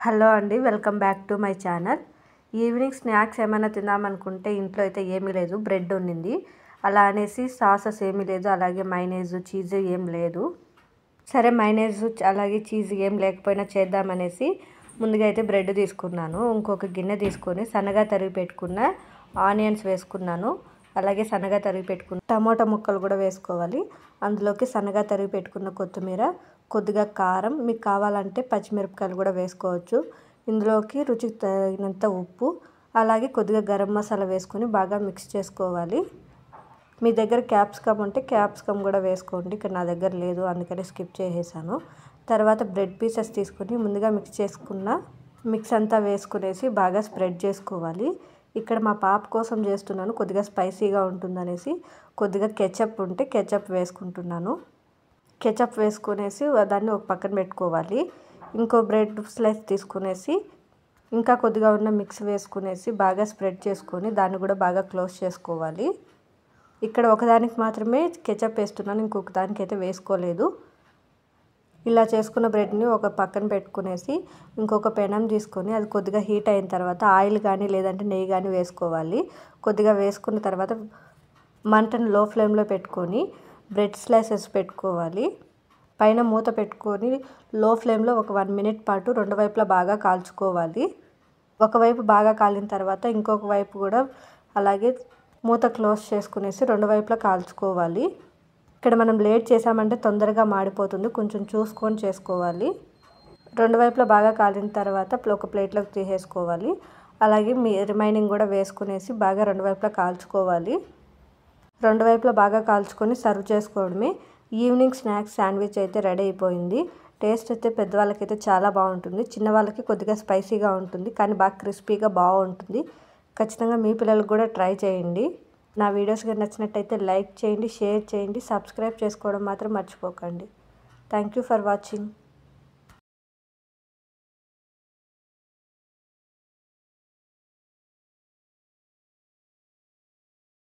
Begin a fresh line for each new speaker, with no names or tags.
Hello అండి, welcome back to my channel. Evening snacks ఏమైనా తిందామనుకుంటే ఇంట్లో అయితే ఏమీ లేదు, బ్రెడ్ ఉండింది. అలా అనేసి సాసెస్ ఏమీ లేదు, అలాగే మైనేజ్ చీజ్ ఏం లేదు. సరే మైనేజ్ అలాగే చీజ్ ఏం లేకపోయినా చేద్దామనేసి ముందుగా అయితే బ్రెడ్ తీసుకున్నాను. ఇంకొక గిన్నె తీసుకొని సన్నగా తరిగి పెట్టుకున్న ఆనియన్స్ వేసుకున్నాను. అలాగే సన్నగా తరిగి పెట్టుకున్న టమోటా ముక్కలు కూడా వేసుకోవాలి. అందులోకి సన్నగా తరిగి పెట్టుకున్న కొత్తిమీర, కొద్దిగా కారం, మీకు కావాలంటే పచ్చిమిరపకాయలు కూడా వేసుకోవచ్చు. ఇందులోకి రుచికి తగినంత ఉప్పు, అలాగే కొద్దిగా గరం మసాలా వేసుకొని బాగా మిక్స్ చేసుకోవాలి. మీ దగ్గర క్యాప్సికమ్ ఉంటే క్యాప్సికమ్ కూడా వేసుకోండి. ఇక్కడ నా దగ్గర లేదు, అందుకని స్కిప్ చేసేసాను. తర్వాత బ్రెడ్ పీసెస్ తీసుకొని ముందుగా మిక్స్ అంతా వేసుకునేసి బాగా స్ప్రెడ్ చేసుకోవాలి. ఇక్కడ మా పాప కోసం చేస్తున్నాను, కొద్దిగా స్పైసీగా ఉంటుందనేసి కొద్దిగా కెచప్ ఉంటే కెచప్ వేసుకుంటున్నాను. కెచప్ వేసుకునేసి దాన్ని ఒక పక్కన పెట్టుకోవాలి. ఇంకో బ్రెడ్ స్లైస్ తీసుకునేసి ఇంకా కొద్దిగా ఉన్న మిక్స్ వేసుకునేసి బాగా స్ప్రెడ్ చేసుకొని దాన్ని కూడా బాగా క్లోజ్ చేసుకోవాలి. ఇక్కడ ఒకదానికి మాత్రమే కెచప్ వేస్తున్నాను, ఇంకొక దానికి అయితే వేసుకోలేదు. ఇలా చేసుకున్న బ్రెడ్ని ఒక పక్కన పెట్టుకునేసి ఇంకొక పెనం తీసుకొని అది కొద్దిగా హీట్ అయిన తర్వాత ఆయిల్ కానీ లేదంటే నెయ్యి కానీ వేసుకోవాలి. కొద్దిగా వేసుకున్న తర్వాత మంటను లో ఫ్లేమ్లో పెట్టుకొని బ్రెడ్ స్లైసెస్ పెట్టుకోవాలి. పైన మూత పెట్టుకొని లో ఫ్లేమ్లో ఒక 1 మినిట్ పాటు రెండు వైపులా బాగా కాల్చుకోవాలి. ఒకవైపు బాగా కాలిన తర్వాత ఇంకొక వైపు కూడా అలాగే మూత క్లోజ్ చేసుకునేసి రెండు వైపులా కాల్చుకోవాలి. ఇక్కడ మనం లేట్ చేసామంటే తొందరగా మాడిపోతుంది, కొంచెం చూసుకొని చేసుకోవాలి. రెండు వైపులా బాగా కాలిన తర్వాత ఒక ప్లేట్లోకి తీసేసుకోవాలి. అలాగే రిమైనింగ్ కూడా వేసుకునేసి బాగా రెండు వైపులా కాల్చుకోవాలి. రెండు వైపులా బాగా కాల్చుకొని సర్వ్ చేసుకోవడమే. ఈవినింగ్ స్నాక్స్ శాండ్విచ్ అయితే రెడీ అయిపోయింది. టేస్ట్ అయితే పెద్దవాళ్ళకైతే చాలా బాగుంటుంది, చిన్నవాళ్ళకి కొద్దిగా స్పైసీగా ఉంటుంది, కానీ బాగా క్రిస్పీగా బాగుంటుంది. ఖచ్చితంగా మీ పిల్లలకు కూడా ట్రై చేయండి. నా వీడియోస్ కానీ నచ్చినట్టయితే లైక్ చేయండి, షేర్ చేయండి, సబ్స్క్రైబ్ చేసుకోవడం మాత్రం మర్చిపోకండి. Thank you for watching.